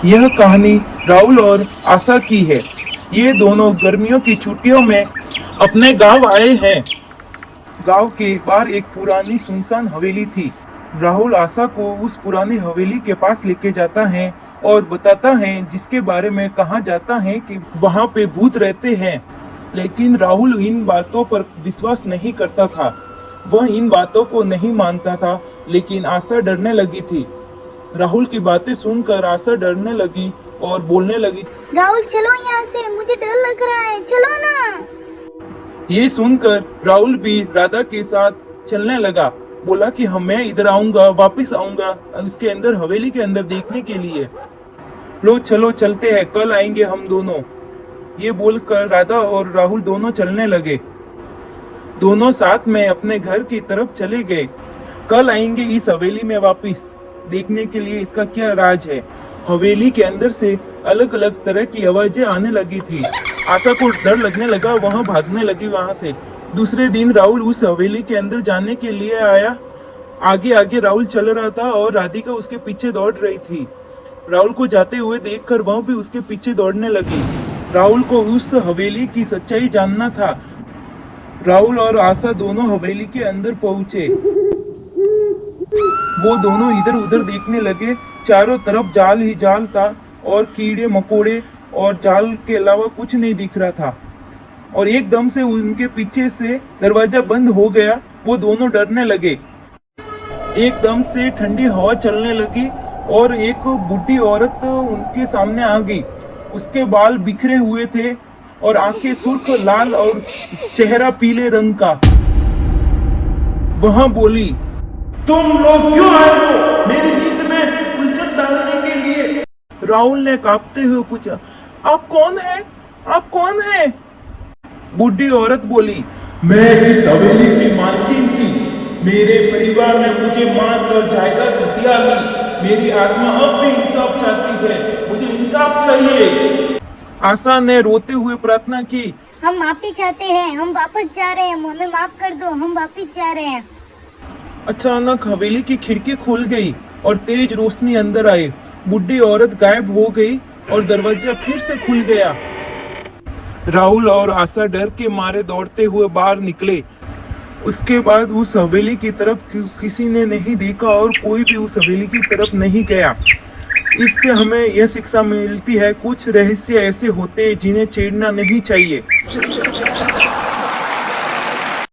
यह कहानी राहुल और आशा की है। ये दोनों गर्मियों की छुट्टियों में अपने गांव आए हैं। गांव के बाहर एक पुरानी सुनसान हवेली थी। राहुल आशा को उस पुरानी हवेली के पास लेके जाता है और बताता है जिसके बारे में कहा जाता है कि वहां पे भूत रहते हैं। लेकिन राहुल इन बातों पर विश्वास नहीं करता था। वह इन बातों को नहीं मानता था, लेकिन आशा डरने लगी थी। राहुल की बातें सुनकर आशा डरने लगी और बोलने लगी, राहुल चलो यहाँ से, मुझे डर लग रहा है, चलो ना। ये सुनकर राहुल भी राधा के साथ चलने लगा। बोला कि मैं इधर आऊंगा, वापस आऊंगा उसके अंदर, हवेली के अंदर देखने के लिए। लो चलो चलते हैं, कल आएंगे हम दोनों। ये बोलकर राधा और राहुल दोनों चलने लगे। दोनों साथ में अपने घर की तरफ चले गए। कल आएंगे इस हवेली में वापस देखने के लिए इसका क्या राज है। हवेली के अंदर से अलग अलग तरह की आवाजें आने लगी थी। आशा को डर लगने लगा, वहां भागने लगी वहां से। दूसरे दिन राहुल उस हवेली के अंदर जाने के लिए आया। आगे आगे राहुल चल रहा था और राधिका उसके पीछे दौड़ रही थी। राहुल को जाते हुए देखकर वह भी उसके पीछे दौड़ने लगी। राहुल को उस हवेली की सच्चाई जानना था। राहुल और आशा दोनों हवेली के अंदर पहुंचे। वो दोनों इधर उधर देखने लगे। चारों तरफ जाल ही जाल था और कीड़े मकोड़े, और जाल के अलावा कुछ नहीं दिख रहा था। और एकदम से उनके पीछे से दरवाजा बंद हो गया। वो दोनों डरने लगे। एकदम से ठंडी हवा चलने लगी और एक बूढ़ी औरत उनके सामने आ गई। उसके बाल बिखरे हुए थे और आंखें सुर्ख लाल और चेहरा पीले रंग का। वह बोली, तुम लोग क्यों आए हो मेरी नींद में उलझन डालने के लिए? राहुल ने कांपते हुए पूछा, आप कौन हैं? आप कौन हैं? बूढ़ी औरत बोली, मैं इस हवेली की मालकिन थी। मेरे परिवार ने मुझे मार कर जायदाद हथिया ली। मेरी आत्मा अब भी इंसाफ चाहती है, मुझे इंसाफ चाहिए। आशा ने रोते हुए प्रार्थना की, हम माफी चाहते हैं, हम वापस जा रहे हैं, हमें माफ कर दो, हम वापस जा रहे हैं। अचानक हवेली की खिड़की खुल गई और तेज रोशनी अंदर आई। बूढ़ी औरत गायब हो गई और दरवाजा फिर से खुल गया। राहुल और आशा डर के मारे दौड़ते हुए बाहर निकले। उसके बाद उस हवेली की तरफ किसी ने नहीं देखा और कोई भी उस हवेली की तरफ नहीं गया। इससे हमें यह शिक्षा मिलती है, कुछ रहस्य ऐसे होते हैं जिन्हें छेड़ना नहीं चाहिए।